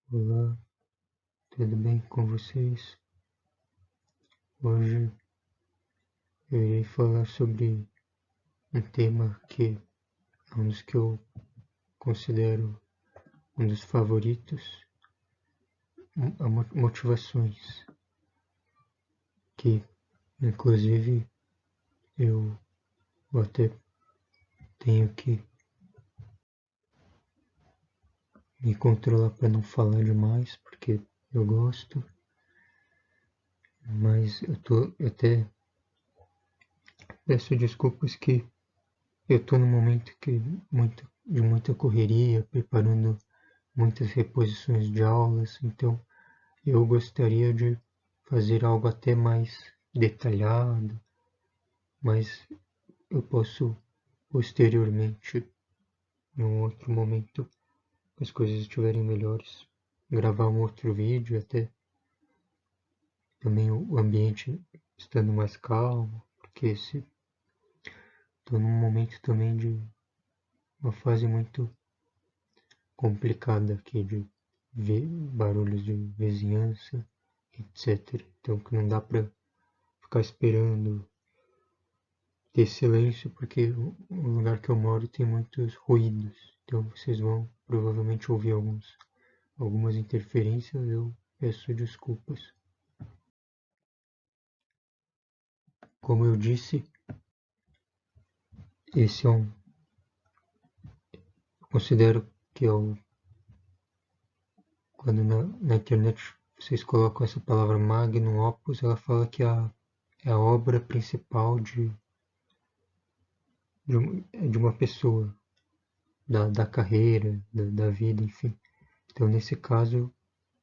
Olá, tudo bem com vocês? Hoje eu irei falar sobre um tema que é um dos que eu considero um dos favoritos, motivações, que inclusive eu até tenho que me controlar para não falar demais, porque eu gosto, mas eu até peço desculpas que eu tô num momento de muita correria, preparando muitas reposições de aulas, então eu gostaria de fazer algo até mais detalhado, mas eu posso posteriormente, num outro momento, que as coisas estiverem melhores, gravar um outro vídeo, até também o ambiente estando mais calmo, porque estou num momento também de uma fase muito complicada aqui de ver barulhos de vizinhança, etc. Então que não dá para ficar esperando ter silêncio, porque o lugar que eu moro tem muitos ruídos. Então vocês vão provavelmente ouvir algumas interferências, eu peço desculpas. Como eu disse, esse é um. Eu considero que é o. Quando na internet vocês colocam essa palavra magnum opus, ela fala que é a obra principal de uma pessoa, da carreira, da vida, enfim. Então, nesse caso,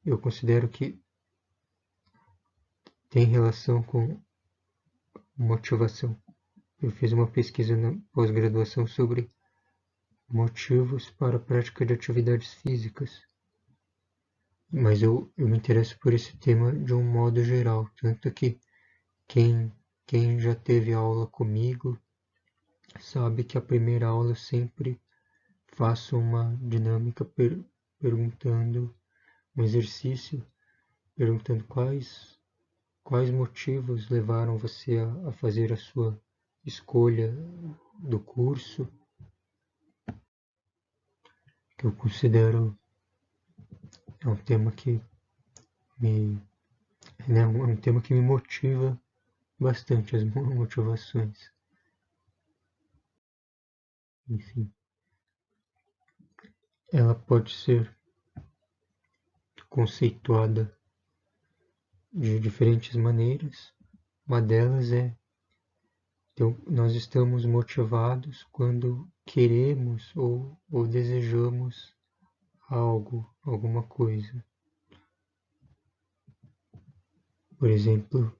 eu considero que tem relação com motivação. Eu fiz uma pesquisa na pós-graduação sobre motivos para a prática de atividades físicas, mas eu me interesso por esse tema de um modo geral, tanto que quem, quem já teve aula comigo sabe que a primeira aula eu sempre faço uma dinâmica perguntando, um exercício, perguntando quais motivos levaram você a fazer a sua escolha do curso, que eu considero é um tema que me, né, é um tema que me motiva bastante, as motivações. Enfim, ela pode ser conceituada de diferentes maneiras. Uma delas é então, nós estamos motivados quando queremos ou desejamos algo, alguma coisa. Por exemplo,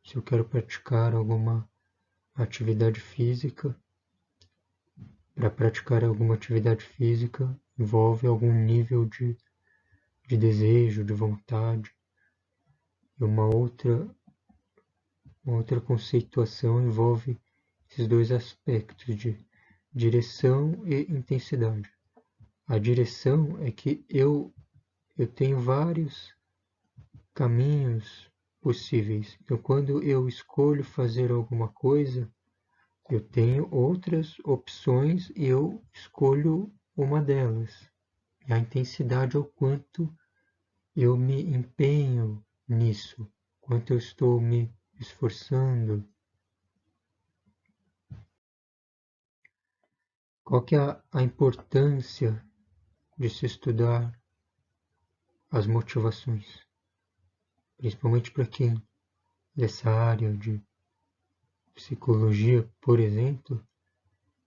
se eu quero praticar alguma atividade física, para praticar alguma atividade física envolve algum nível de desejo, de vontade. E uma outra conceituação envolve esses dois aspectos de direção e intensidade. A direção é que eu tenho vários caminhos possíveis. Então, quando eu escolho fazer alguma coisa, eu tenho outras opções e eu escolho uma delas. E a intensidade é o quanto eu me empenho nisso, quanto eu estou me esforçando. Qual que é a importância de se estudar as motivações, principalmente para quem dessa área de psicologia, por exemplo,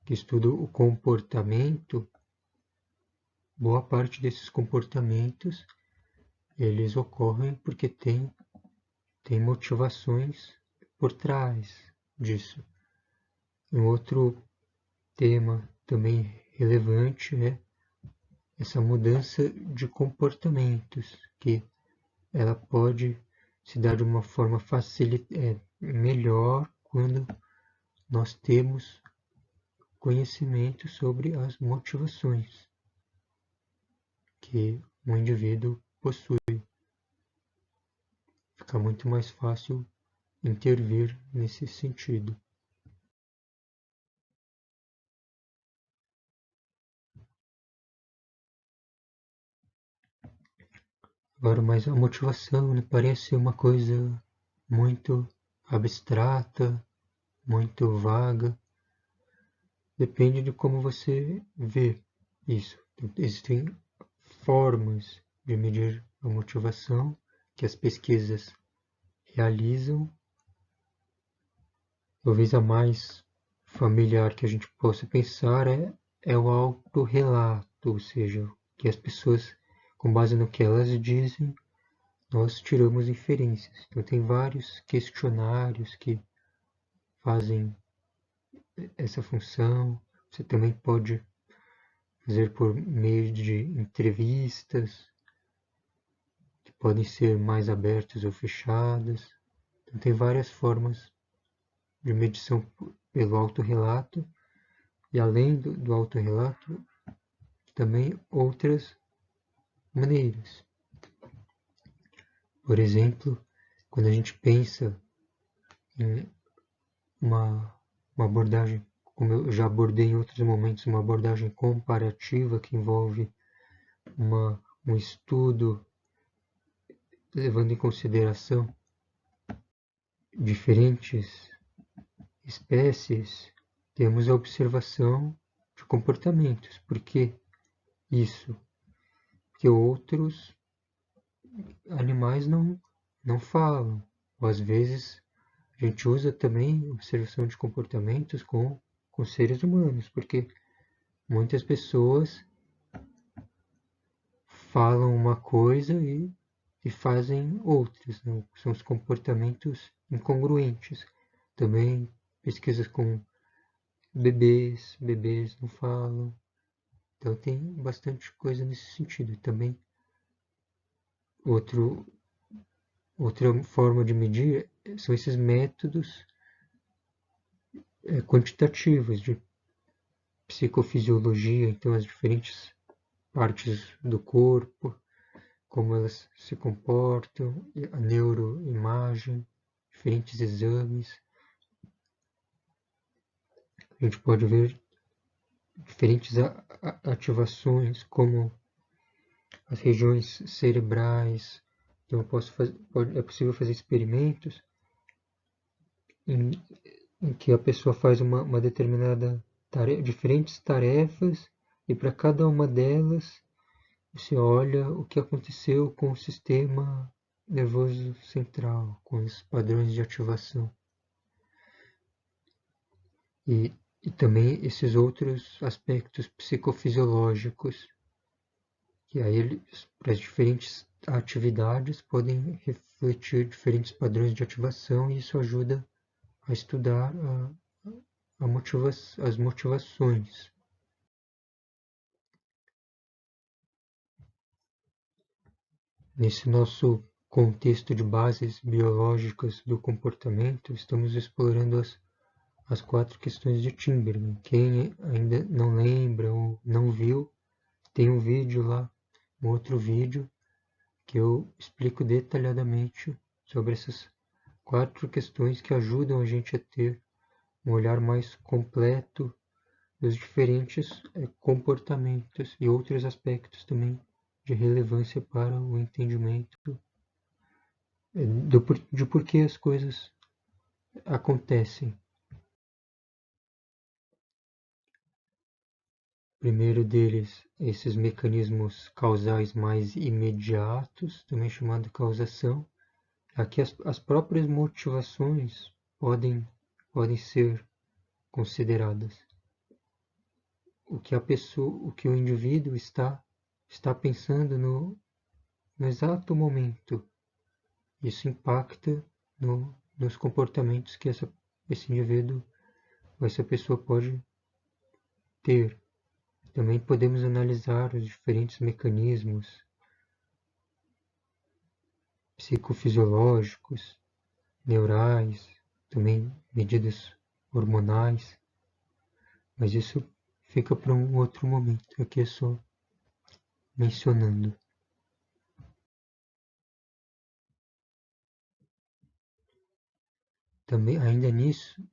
que estuda o comportamento, boa parte desses comportamentos eles ocorrem porque tem motivações por trás disso. Um outro tema também relevante é essa mudança de comportamentos, que ela pode se dar de uma forma melhor quando nós temos conhecimento sobre as motivações, que um indivíduo possui. Fica muito mais fácil intervir nesse sentido. Agora, mas a motivação, né, parece uma coisa muito abstrata, muito vaga. Depende de como você vê isso. Existem formas de medir a motivação que as pesquisas realizam. Talvez a mais familiar que a gente possa pensar é o autorrelato, ou seja, que as pessoas, com base no que elas dizem, nós tiramos inferências. Então, tem vários questionários que fazem essa função. Você também pode fazer por meio de entrevistas, que podem ser mais abertas ou fechadas. Então, tem várias formas de medição pelo autorrelato, e além do autorrelato, também outras maneiras. Por exemplo, quando a gente pensa em uma abordagem, como eu já abordei em outros momentos, uma abordagem comparativa que envolve um estudo levando em consideração diferentes espécies, temos a observação de comportamentos. Por que isso? Porque outros animais não falam. Ou às vezes a gente usa também observação de comportamentos com seres humanos, porque muitas pessoas falam uma coisa e fazem outras, né? São os comportamentos incongruentes. Também pesquisas com bebês não falam. Então tem bastante coisa nesse sentido. E também outra forma de medir são esses métodos quantitativos de psicofisiologia, então as diferentes partes do corpo, como elas se comportam, a neuroimagem, diferentes exames. A gente pode ver diferentes ativações, como as regiões cerebrais. Então é possível fazer experimentos em que a pessoa faz uma determinada tarefa, diferentes tarefas, e para cada uma delas você olha o que aconteceu com o sistema nervoso central, com os padrões de ativação. E também esses outros aspectos psicofisiológicos, que aí para as diferentes atividades podem refletir diferentes padrões de ativação, e isso ajuda a estudar as motivações. Nesse nosso contexto de bases biológicas do comportamento, estamos explorando as 4 questões de Timberman. Quem ainda não lembra ou não viu, tem um vídeo lá, um outro vídeo, que eu explico detalhadamente sobre essas 4 questões que ajudam a gente a ter um olhar mais completo dos diferentes comportamentos e outros aspectos também de relevância para o entendimento de por que as coisas acontecem. O primeiro deles, esses mecanismos causais mais imediatos, também chamado causação. Aqui as próprias motivações podem ser consideradas. O que o indivíduo está pensando no exato momento. Isso impacta nos comportamentos que esse indivíduo ou essa pessoa pode ter. Também podemos analisar os diferentes mecanismos psicofisiológicos, neurais, também medidas hormonais, mas isso fica para um outro momento. Aqui é só mencionando. também, ainda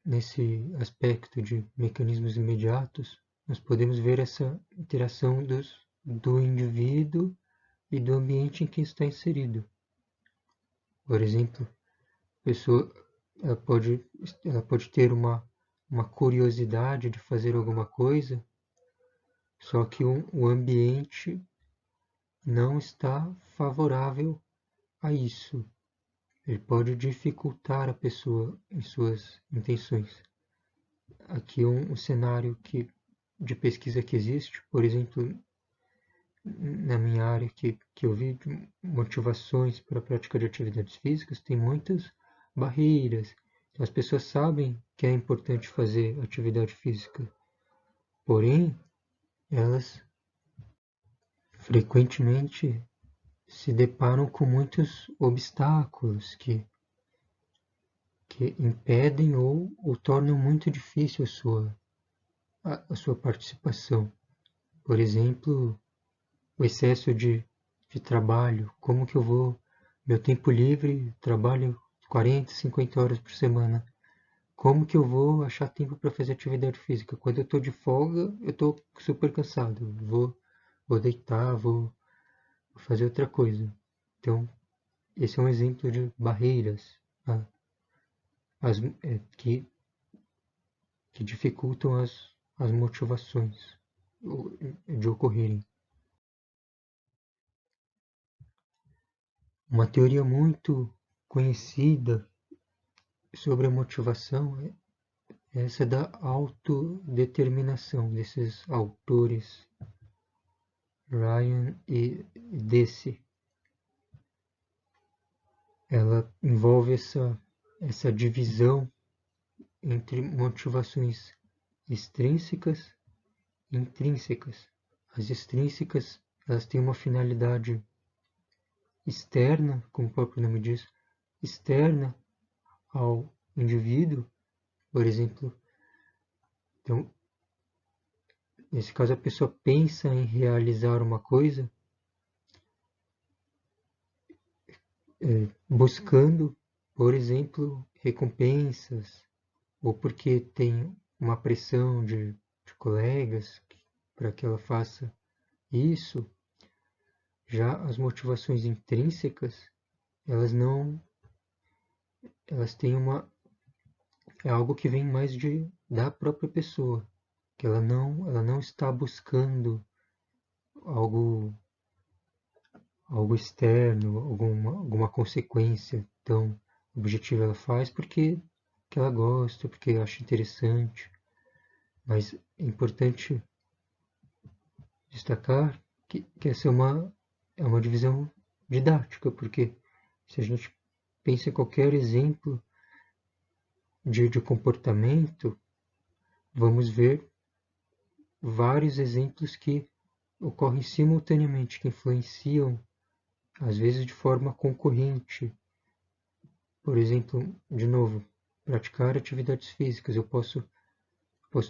nesse aspecto de mecanismos imediatos, nós podemos ver essa interação do indivíduo e do ambiente em que está inserido. Por exemplo, a pessoa ela pode ter uma curiosidade de fazer alguma coisa, só que o ambiente não está favorável a isso. Ele pode dificultar a pessoa em suas intenções. Aqui um cenário de pesquisa que existe, por exemplo, na minha área que eu vi de motivações para a prática de atividades físicas, tem muitas barreiras. Então, as pessoas sabem que é importante fazer atividade física, porém, elas frequentemente se deparam com muitos obstáculos que impedem ou tornam muito difícil a sua participação. Por exemplo, o excesso de trabalho. Como que eu vou, meu tempo livre, trabalho 40, 50 horas por semana. Como que eu vou achar tempo para fazer atividade física? Quando eu estou de folga, eu estou super cansado. Vou deitar, vou fazer outra coisa. Então, esse é um exemplo de barreiras, tá? Que dificultam as motivações de ocorrerem. Uma teoria muito conhecida sobre a motivação é essa da autodeterminação desses autores Ryan e Deci. Ela envolve essa divisão entre motivações extrínsecas e intrínsecas. As extrínsecas, elas têm uma finalidade externa, como o próprio nome diz, externa ao indivíduo. Por exemplo, então, nesse caso a pessoa pensa em realizar uma coisa buscando, por exemplo, recompensas, ou porque tem uma pressão de colegas para que ela faça isso. Já as motivações intrínsecas, elas não, elas têm é algo que vem mais da própria pessoa, que ela não está buscando algo externo, alguma consequência tão objetiva. Ela faz porque que ela gosta, porque acha interessante. Mas é importante destacar que essa é uma divisão didática, porque se a gente pensa em qualquer exemplo de comportamento, vamos ver vários exemplos que ocorrem simultaneamente, que influenciam, às vezes de forma concorrente. Por exemplo, de novo, praticar atividades físicas. Eu posso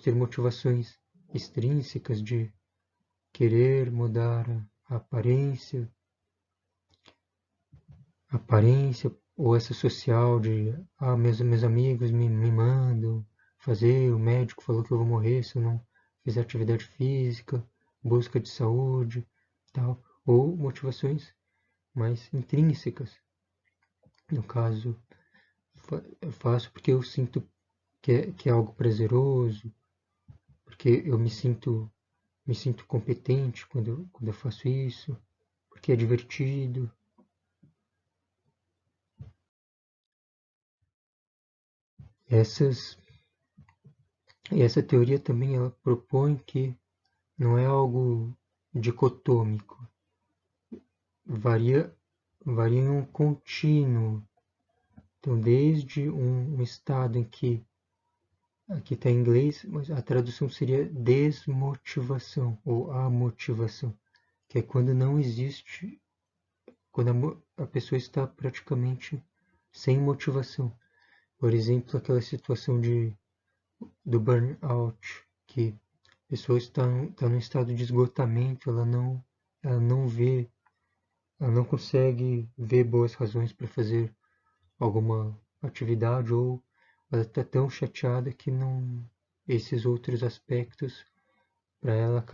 ter motivações extrínsecas de querer mudar a aparência, ou essa social de meus amigos me mandam fazer, o médico falou que eu vou morrer se eu não fizer atividade física, busca de saúde, tal, ou motivações mais intrínsecas. No caso, eu faço porque eu sinto que é algo prazeroso, porque eu me sinto competente quando eu faço isso, porque é divertido. Essa teoria também ela propõe que não é algo dicotômico, varia, varia em um contínuo. Então, desde um estado em que, aqui está em inglês, mas a tradução seria desmotivação ou amotivação, que é quando não existe, quando a pessoa está praticamente sem motivação. Por exemplo, aquela situação do burnout, que a pessoa está num estado de esgotamento, ela não vê, ela não consegue ver boas razões para fazer alguma atividade, ou ela está tão chateada que não, esses outros aspectos para ela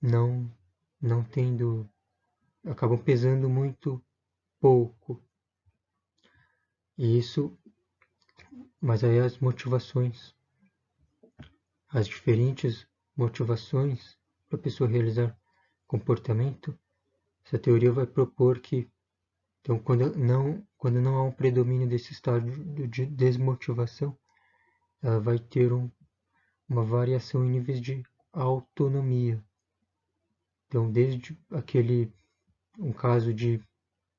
não, não tendo, acabam pesando muito pouco. E isso, mas aí as diferentes motivações para a pessoa realizar comportamento, essa teoria vai propor que, então, quando não há um predomínio desse estado de desmotivação, ela vai ter uma variação em níveis de autonomia. Então, desde um caso de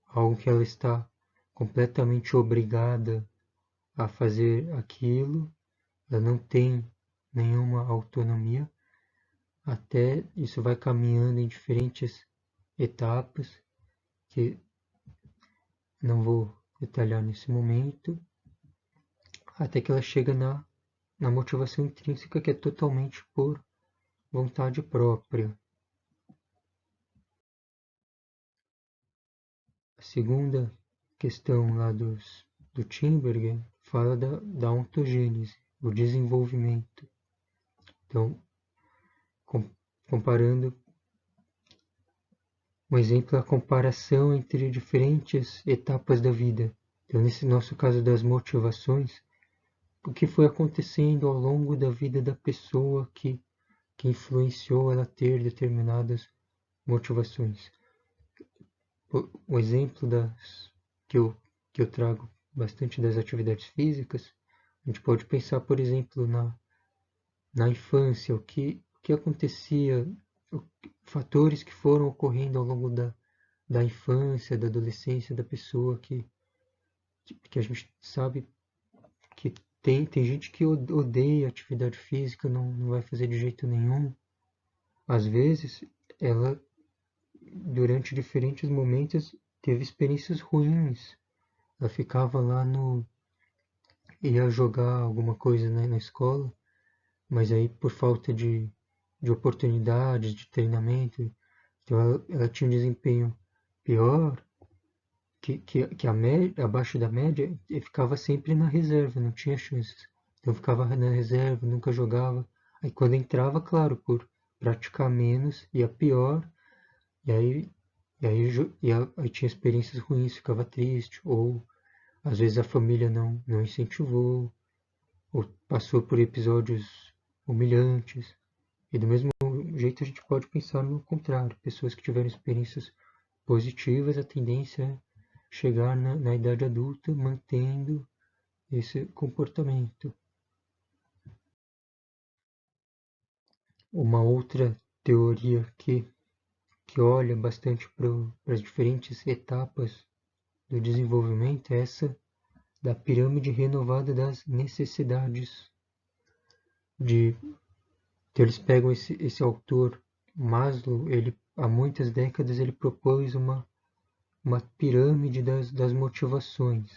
algo que ela está completamente obrigada a fazer aquilo, ela não tem nenhuma autonomia, até isso vai caminhando em diferentes etapas, que não vou detalhar nesse momento, até que ela chega na motivação intrínseca, que é totalmente por vontade própria. A segunda questão lá do Tinbergen fala da ontogênese, o desenvolvimento. Então, comparando, um exemplo é a comparação entre diferentes etapas da vida. Então, nesse nosso caso das motivações, o que foi acontecendo ao longo da vida da pessoa que influenciou ela a ter determinadas motivações. O exemplo que, eu, que eu trago bastante das atividades físicas, a gente pode pensar, por exemplo, na infância, o que acontecia, fatores que foram ocorrendo ao longo da infância, da adolescência da pessoa, que a gente sabe que tem gente que odeia atividade física, não vai fazer de jeito nenhum. Às vezes, ela, durante diferentes momentos, teve experiências ruins. Ela ficava lá ia jogar alguma coisa, né, na escola, mas aí por falta de oportunidades, de treinamento, então ela tinha um desempenho pior, que a média, abaixo da média, e ficava sempre na reserva, não tinha chances. Então ficava na reserva, nunca jogava. Aí quando entrava, claro, por praticar menos, ia pior, e aí tinha experiências ruins, ficava triste, ou às vezes a família não incentivou, ou passou por episódios humilhantes. E do mesmo jeito a gente pode pensar no contrário, pessoas que tiveram experiências positivas, a tendência é chegar na idade adulta mantendo esse comportamento. Uma outra teoria que olha bastante para as diferentes etapas do desenvolvimento é essa da pirâmide renovada das necessidades. Então eles pegam esse autor Maslow, há muitas décadas ele propôs uma pirâmide das motivações.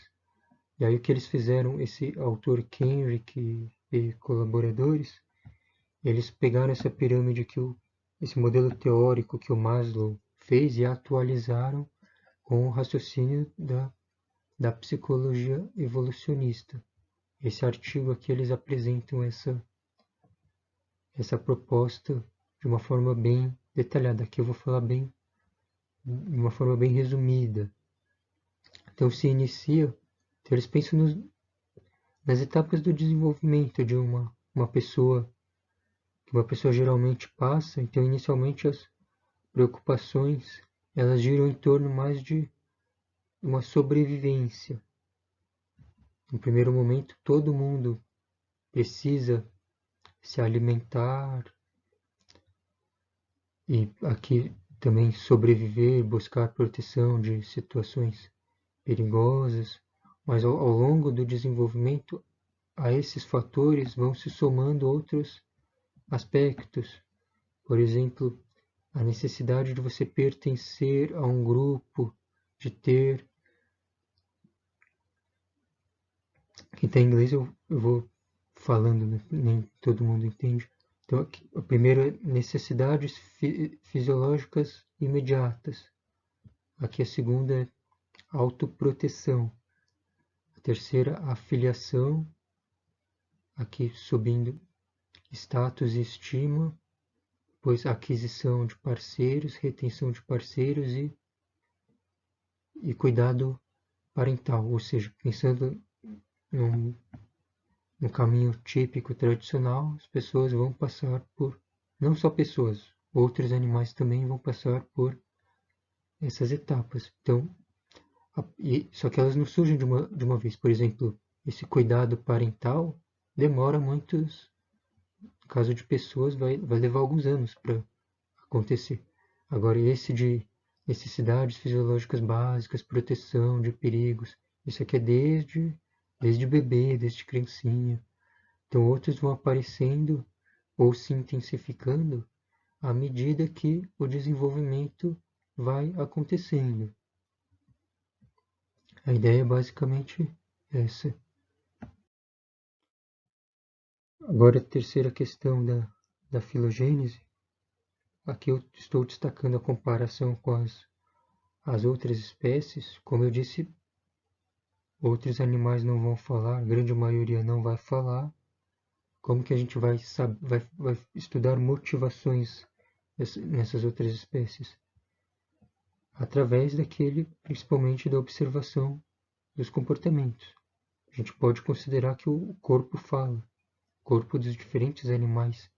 E aí o que eles fizeram, esse autor Kenrick e colaboradores, eles pegaram essa pirâmide esse modelo teórico que o Maslow fez e atualizaram com o raciocínio da psicologia evolucionista. Esse artigo aqui eles apresentam essa proposta de uma forma bem detalhada. Aqui eu vou falar de uma forma bem resumida. Então se inicia, então eles pensam nas etapas do desenvolvimento de uma pessoa, que uma pessoa geralmente passa. Então inicialmente as preocupações elas giram em torno mais de uma sobrevivência. No primeiro momento todo mundo precisa se alimentar e aqui também sobreviver, buscar proteção de situações perigosas, mas ao longo do desenvolvimento a esses fatores vão se somando outros aspectos. Por exemplo, a necessidade de você pertencer a um grupo, de ter. Aqui está em inglês, eu vou falando, né? Nem todo mundo entende. Então, aqui, a primeira, necessidades fisiológicas imediatas. Aqui a segunda é autoproteção. A terceira, afiliação. aqui subindo status e estima, depois aquisição de parceiros, retenção de parceiros e cuidado parental, ou seja, pensando no caminho típico, tradicional, as pessoas vão passar por, não só pessoas, outros animais também vão passar por essas etapas. Então, só que elas não surgem de uma vez. Por exemplo, esse cuidado parental demora muitos, no caso de pessoas, vai levar alguns anos para acontecer. Agora, esse de necessidades fisiológicas básicas, proteção de perigos, isso aqui é desde bebê, desde criancinha. Então, outros vão aparecendo ou se intensificando à medida que o desenvolvimento vai acontecendo. A ideia é basicamente essa. Agora, a terceira questão da filogênese. Aqui eu estou destacando a comparação com as outras espécies. Como eu disse, outros animais não vão falar, a grande maioria não vai falar. Como que a gente vai estudar motivações nessas outras espécies? Através principalmente da observação dos comportamentos. A gente pode considerar que o corpo fala, o corpo dos diferentes animais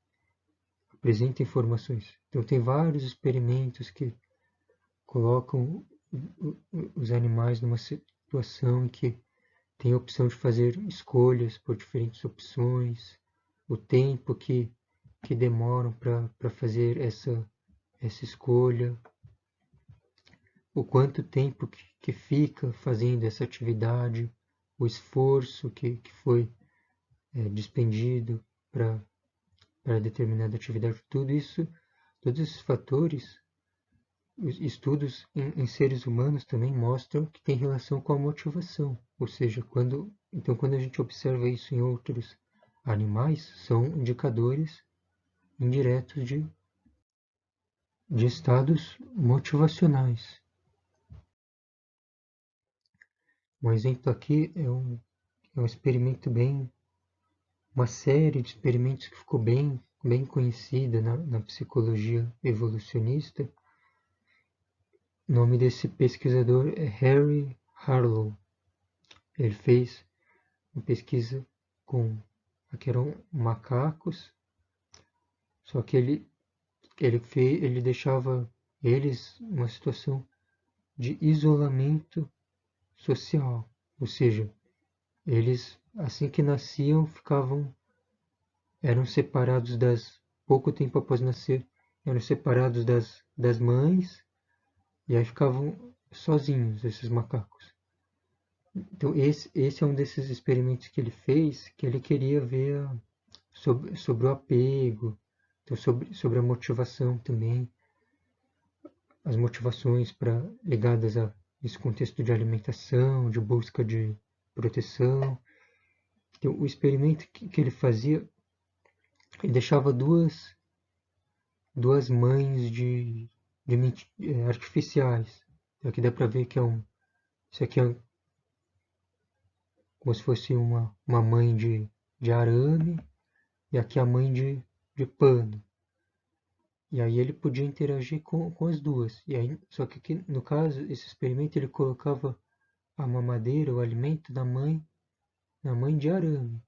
apresenta informações. Então tem vários experimentos que colocam os animais numa situação em que tem a opção de fazer escolhas por diferentes opções, o tempo que demoram para fazer essa escolha, o quanto tempo que fica fazendo essa atividade, o esforço que foi dispendido para determinada atividade, tudo isso, todos esses fatores, os estudos em seres humanos também mostram que tem relação com a motivação, ou seja, quando a gente observa isso em outros animais, são indicadores indiretos de estados motivacionais. Um exemplo aqui é um experimento uma série de experimentos que ficou bem conhecida na psicologia evolucionista. O nome desse pesquisador é Harry Harlow. Ele fez uma pesquisa aqui eram macacos, só que ele deixava eles numa situação de isolamento social, ou seja, eles assim que nasciam eram separados pouco tempo após nascer, eram separados das mães e aí ficavam sozinhos esses macacos. Então esse é um desses experimentos que ele fez, que ele queria ver sobre o apego, então sobre a motivação também, as motivações ligadas a esse contexto de alimentação, de busca de proteção. Então, o experimento que ele fazia, ele deixava duas mães artificiais. Então, aqui dá para ver que isso aqui é como se fosse uma mãe de arame e aqui a mãe de pano. E aí ele podia interagir com as duas. E aí, só que aqui, no caso, esse experimento ele colocava a mamadeira, o alimento na mãe de arame.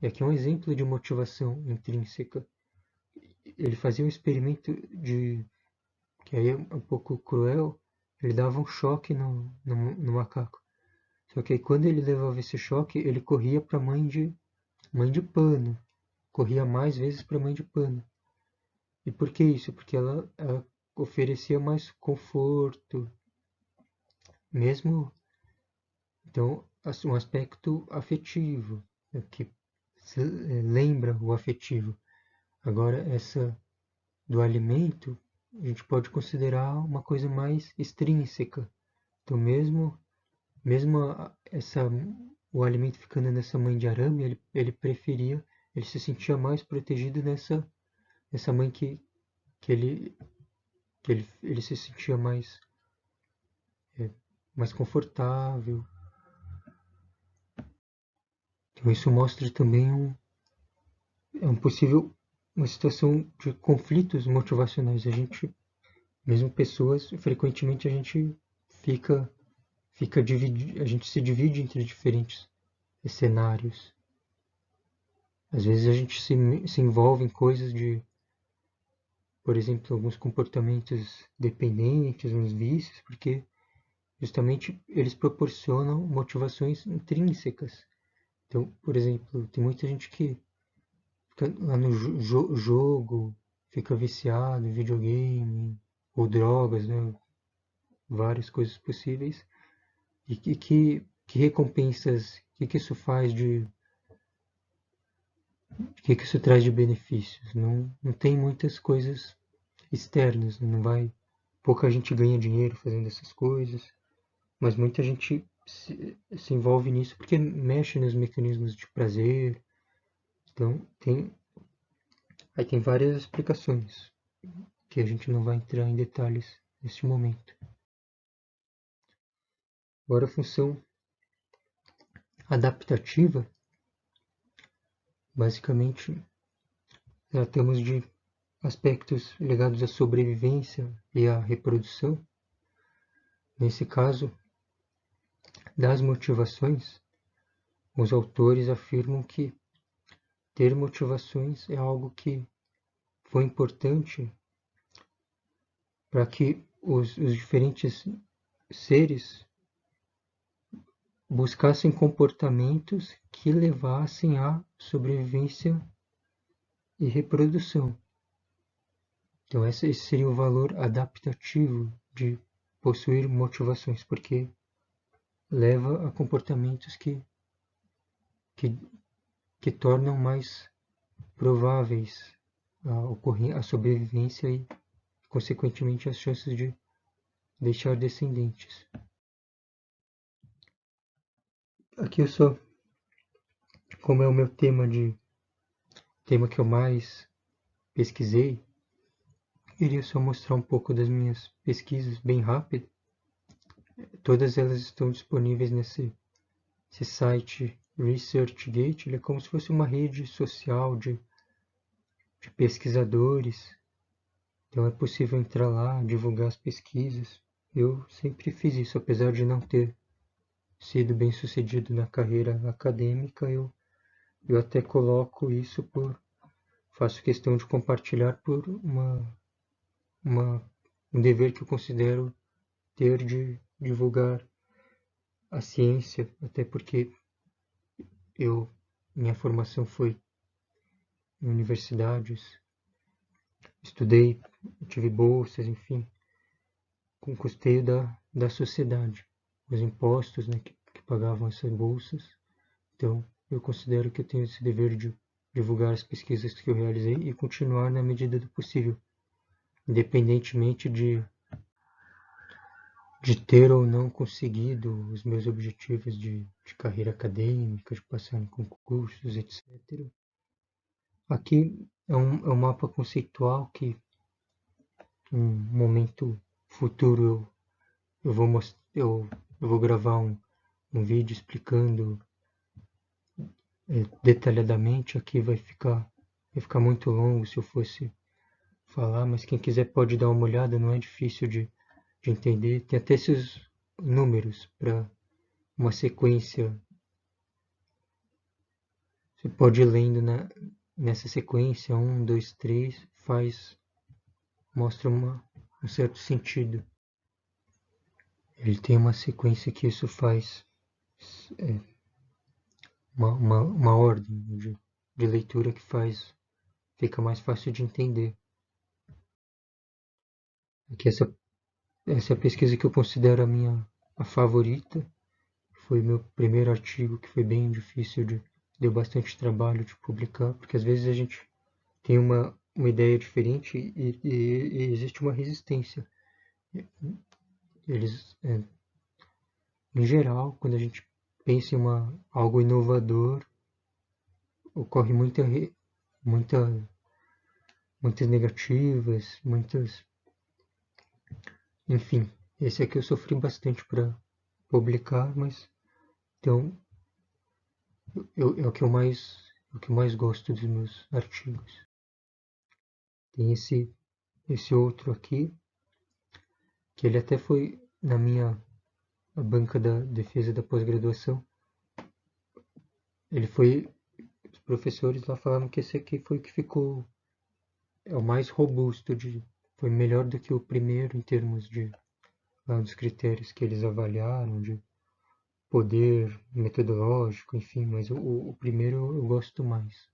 E aqui é um exemplo de motivação intrínseca. Ele fazia um experimento que aí é um pouco cruel, ele dava um choque no macaco. Só que aí quando ele levava esse choque, ele corria para mãe de pano. Corria mais vezes para mãe de pano. E por que isso? Porque ela oferecia mais conforto, mesmo então um aspecto afetivo, que lembra o afetivo. Agora essa do alimento a gente pode considerar uma coisa mais extrínseca. Então mesmo o alimento ficando nessa mãe de arame, ele preferia, ele se sentia mais protegido nessa mãe que ele se sentia mais confortável. Então isso mostra também uma situação de conflitos motivacionais. A gente, mesmo pessoas, frequentemente a gente fica, a gente se divide entre diferentes cenários. Às vezes a gente se envolve em coisas por exemplo, alguns comportamentos dependentes, uns vícios, porque justamente eles proporcionam motivações intrínsecas. Então, por exemplo, tem muita gente que fica lá no jogo, fica viciado em videogame, ou drogas, né? Várias coisas possíveis. E que recompensas, que isso faz que isso traz de benefícios? Não tem muitas coisas externas, né? Não vai, pouca gente ganha dinheiro fazendo essas coisas, mas muita gente se envolve nisso porque mexe nos mecanismos de prazer. Então, aí tem várias explicações que a gente não vai entrar em detalhes neste momento. Agora, a função adaptativa, basicamente, tratamos de aspectos ligados à sobrevivência e à reprodução. Nesse caso, das motivações, os autores afirmam que ter motivações é algo que foi importante para que os diferentes seres buscassem comportamentos que levassem à sobrevivência e reprodução. Então, esse seria o valor adaptativo de possuir motivações, porque leva a comportamentos que, que tornam mais prováveis a sobrevivência e, consequentemente, as chances de deixar descendentes. Aqui eu só, como é o meu tema que eu mais pesquisei, queria só mostrar um pouco das minhas pesquisas bem rápido. Todas elas estão disponíveis nesse site ResearchGate. Ele é como se fosse uma rede social de pesquisadores. Então é possível entrar lá, divulgar as pesquisas. Eu sempre fiz isso, apesar de não ter sido bem sucedido na carreira acadêmica, eu até coloco isso faço questão de compartilhar por um dever que eu considero ter de divulgar a ciência, até porque minha formação foi em universidades, estudei, tive bolsas, enfim, com custeio da sociedade, os impostos, né, que pagavam essas bolsas. Então, eu considero que eu tenho esse dever de divulgar as pesquisas que eu realizei e continuar na medida do possível, independentemente de ter ou não conseguido os meus objetivos de carreira acadêmica, de passar em concursos, etc. Aqui é um mapa conceitual que, em um momento futuro, eu vou gravar um vídeo explicando detalhadamente. Aqui vai ficar muito longo se eu fosse falar, mas quem quiser pode dar uma olhada, não é difícil de entender. Tem até esses números para uma sequência. Você pode ir lendo nessa sequência, 1, 2, 3, mostra um certo sentido. Ele tem uma sequência que isso faz uma ordem de leitura que fica mais fácil de entender. Aqui essa é a pesquisa que eu considero a favorita. Foi meu primeiro artigo, que foi bem difícil, deu bastante trabalho de publicar, porque às vezes a gente tem uma ideia diferente e existe uma resistência. Eles, em geral, quando a gente pensa em algo inovador, ocorre muitas negativas, enfim, esse aqui eu sofri bastante para publicar, mas então é o que eu mais gosto dos meus artigos. Tem esse outro aqui, que ele até foi na minha banca da defesa da pós-graduação. Os professores lá falaram que esse aqui foi o que ficou, é o mais robusto, foi melhor do que o primeiro em termos de, lá dos critérios que eles avaliaram, de poder metodológico, enfim, mas o primeiro eu gosto mais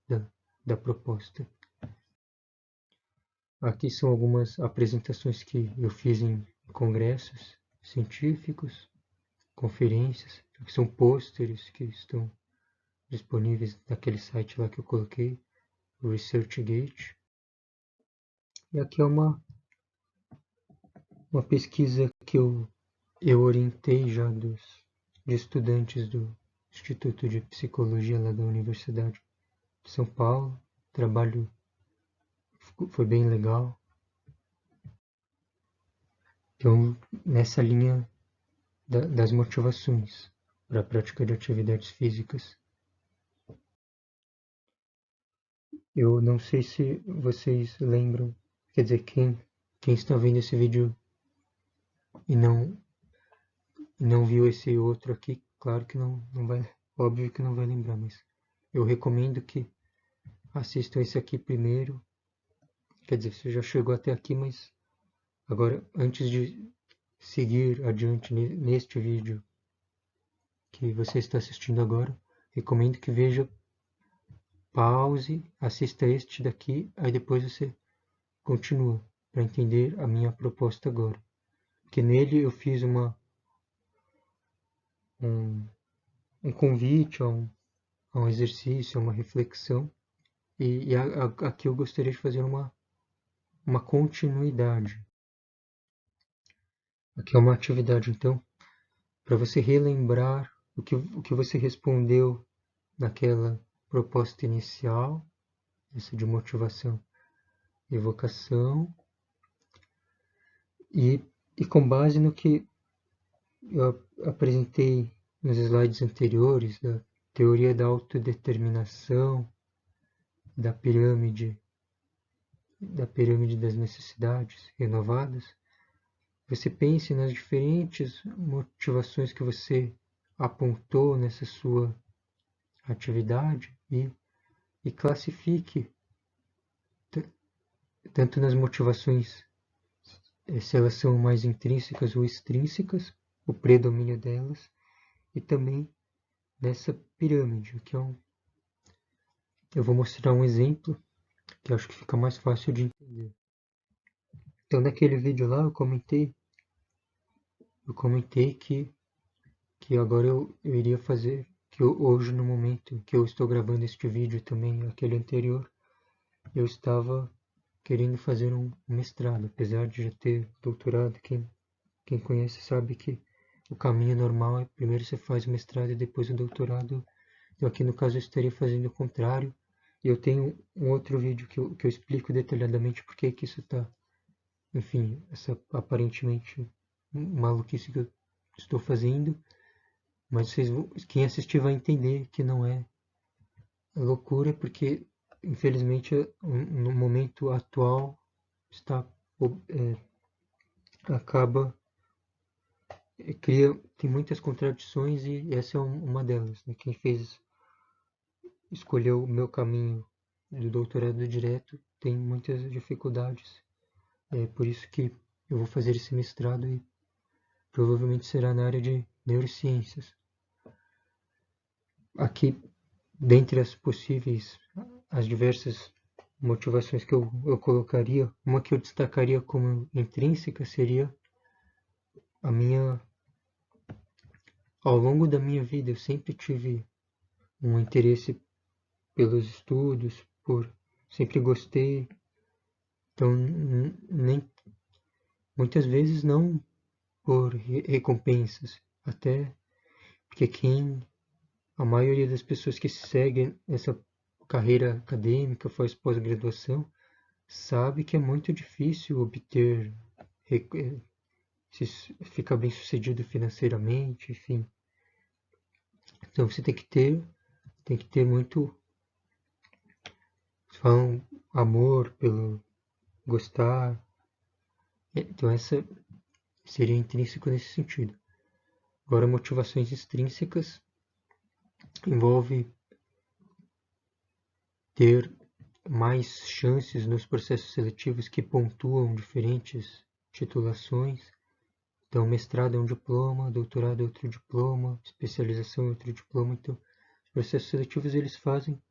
da proposta. Aqui são algumas apresentações que eu fiz em congressos científicos, conferências. Aqui são pôsteres que estão disponíveis naquele site lá que eu coloquei, o ResearchGate. E aqui é uma pesquisa que eu orientei já de estudantes do Instituto de Psicologia lá da Universidade de São Paulo. O trabalho foi bem legal. Então, nessa linha das motivações para a prática de atividades físicas. Eu não sei se vocês lembram, quer dizer, quem está vendo esse vídeo e não viu esse outro aqui, claro que não vai, óbvio que não vai lembrar, mas eu recomendo que assistam esse aqui primeiro. Quer dizer, você já chegou até aqui, mas agora, antes de seguir adiante neste vídeo que você está assistindo agora, recomendo que veja, pause, assista este daqui, aí depois você continua para entender a minha proposta agora. Porque nele eu fiz um convite a um exercício, a uma reflexão, e aqui eu gostaria de fazer uma continuidade. Aqui é uma atividade, então, para você relembrar o que você respondeu naquela proposta inicial, essa de motivação e evocação, e com base no que eu apresentei nos slides anteriores, da teoria da autodeterminação, da pirâmide das necessidades renovadas, você pense nas diferentes motivações que você apontou nessa sua atividade e classifique tanto nas motivações, se elas são mais intrínsecas ou extrínsecas, o predomínio delas, e também nessa pirâmide, eu vou mostrar um exemplo que eu acho que fica mais fácil de entender. Então, naquele vídeo lá, eu comentei que agora eu iria fazer, que hoje, no momento que eu estou gravando este vídeo também, aquele anterior, eu estava querendo fazer um mestrado, apesar de já ter doutorado. Quem conhece sabe que o caminho normal é primeiro você faz o mestrado e depois o doutorado. Eu aqui no caso eu estaria fazendo o contrário. E eu tenho um outro vídeo que eu explico detalhadamente por que isso está, enfim, essa aparentemente maluquice que eu estou fazendo. Mas quem assistir vai entender que não é loucura, porque infelizmente no momento atual está acaba tem muitas contradições e essa é uma delas, né? Quem escolheu o meu caminho do doutorado direto tem muitas dificuldades. É por isso que eu vou fazer esse mestrado e provavelmente será na área de neurociências. Aqui, dentre as diversas motivações que eu colocaria, uma que eu destacaria como intrínseca seria a minha. Ao longo da minha vida, eu sempre tive um interesse pelos estudos, sempre gostei. Então, muitas vezes não por recompensas, até porque a maioria das pessoas que seguem essa carreira acadêmica, faz pós-graduação, sabe que é muito difícil obter, ficar bem sucedido financeiramente, enfim. Então você tem que ter tem que ter muito, falam amor pelo gostar. Então essa seria intrínseco nesse sentido. Agora, motivações extrínsecas envolve ter mais chances nos processos seletivos que pontuam diferentes titulações. Então, mestrado é um diploma, doutorado é outro diploma, especialização é outro diploma. Então, os processos seletivos eles fazem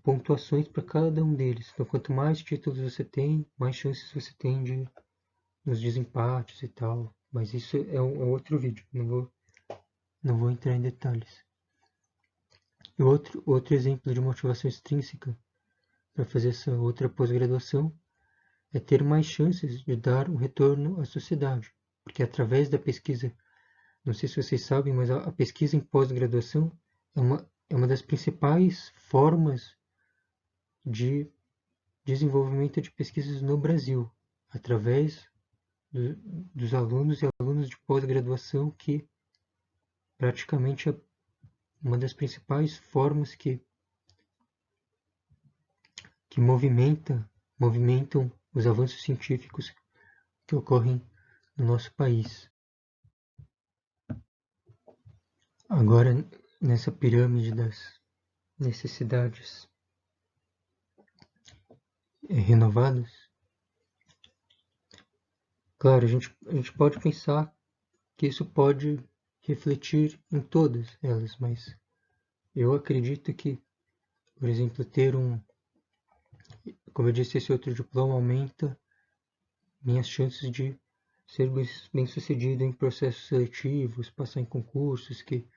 pontuações para cada um deles. Então, quanto mais títulos você tem, mais chances você tem de nos desempates e tal. Mas isso é um outro vídeo, não vou entrar em detalhes. E outro exemplo de motivação extrínseca para fazer essa outra pós-graduação é ter mais chances de dar um retorno à sociedade. Porque através da pesquisa, não sei se vocês sabem, mas a pesquisa em pós-graduação é uma das principais formas de desenvolvimento de pesquisas no Brasil, através dos alunos e alunos de pós-graduação, que praticamente é uma das principais formas que movimentam os avanços científicos que ocorrem no nosso país. Agora, nessa pirâmide das necessidades renovadas, claro, a gente pode pensar que isso pode refletir em todas elas, mas eu acredito que, por exemplo, como eu disse, esse outro diploma aumenta minhas chances de ser bem-sucedido em processos seletivos, passar em concursos que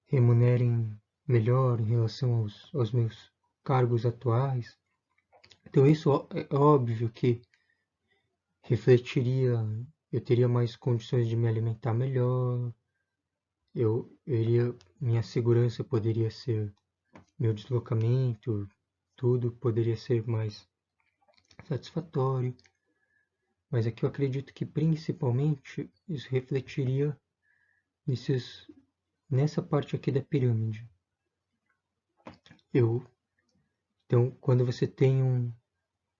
remunerem melhor em relação aos meus cargos atuais. Então isso é óbvio que refletiria, eu teria mais condições de me alimentar melhor, minha segurança poderia ser, meu deslocamento, tudo poderia ser mais satisfatório. Mas aqui eu acredito que principalmente isso refletiria nessa parte aqui da pirâmide. Então, quando você tem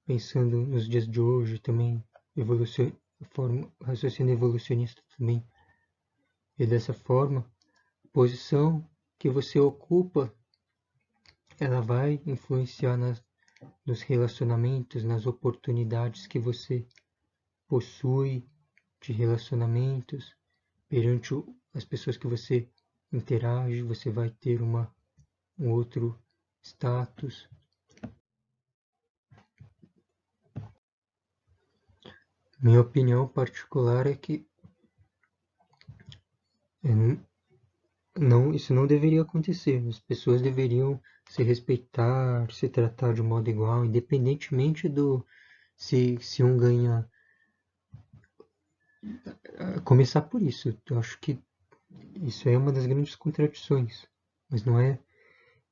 pensando nos dias de hoje também, raciocínio evolucionista também, e dessa forma, a posição que você ocupa, ela vai influenciar nos relacionamentos, nas oportunidades que você possui de relacionamentos perante as pessoas que você interage, você vai ter um outro status. Minha opinião particular é que isso não deveria acontecer. As pessoas deveriam se respeitar, se tratar de modo igual, independentemente se um ganha. Começar por isso. Eu acho que isso é uma das grandes contradições, mas não é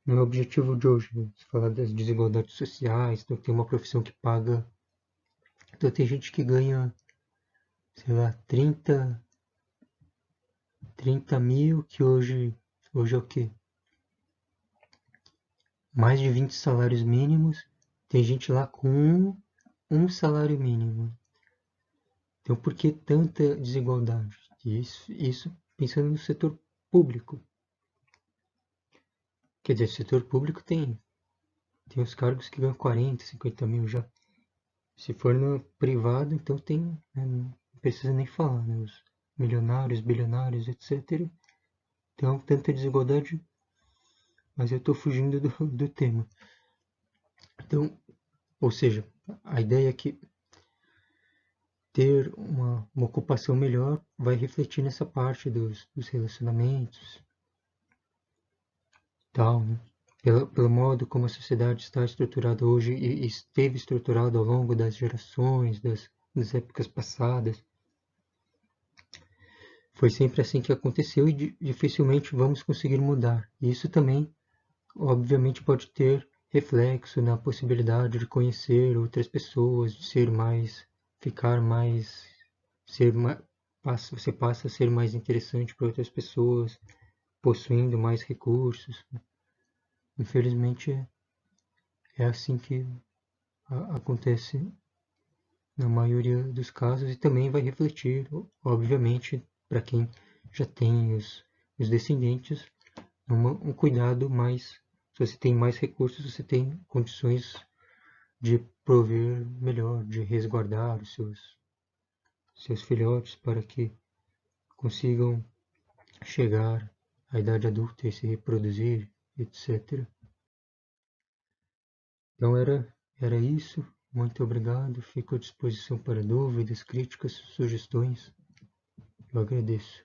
o objetivo de hoje, né? Falar das desigualdades sociais. Então tem uma profissão que paga. Então tem gente que ganha, sei lá, 30 mil, que hoje é o quê? Mais de 20 salários mínimos. Tem gente lá com um salário mínimo. Então por que tanta desigualdade? Isso pensando no setor público. Quer dizer, o setor público tem os cargos que ganham 40, 50 mil já. Se for no privado, então tem, né, não precisa nem falar, né, os milionários, bilionários, etc. Então, tanta desigualdade, mas eu estou fugindo do tema. Então, ou seja, a ideia é que ter uma ocupação melhor vai refletir nessa parte dos relacionamentos, tal, né? Pelo modo como a sociedade está estruturada hoje e esteve estruturada ao longo das gerações, das épocas passadas. Foi sempre assim que aconteceu e dificilmente vamos conseguir mudar. E isso também, obviamente, pode ter reflexo na possibilidade de conhecer outras pessoas, de você passa a ser mais interessante para outras pessoas, possuindo mais recursos. Infelizmente é assim que acontece na maioria dos casos e também vai refletir, obviamente, para quem já tem os descendentes, um cuidado mais. Se você tem mais recursos, você tem condições de prover melhor, de resguardar os seus filhotes para que consigam chegar à idade adulta e se reproduzir, etc. Então era isso. Muito obrigado. Fico à disposição para dúvidas, críticas, sugestões. Eu agradeço.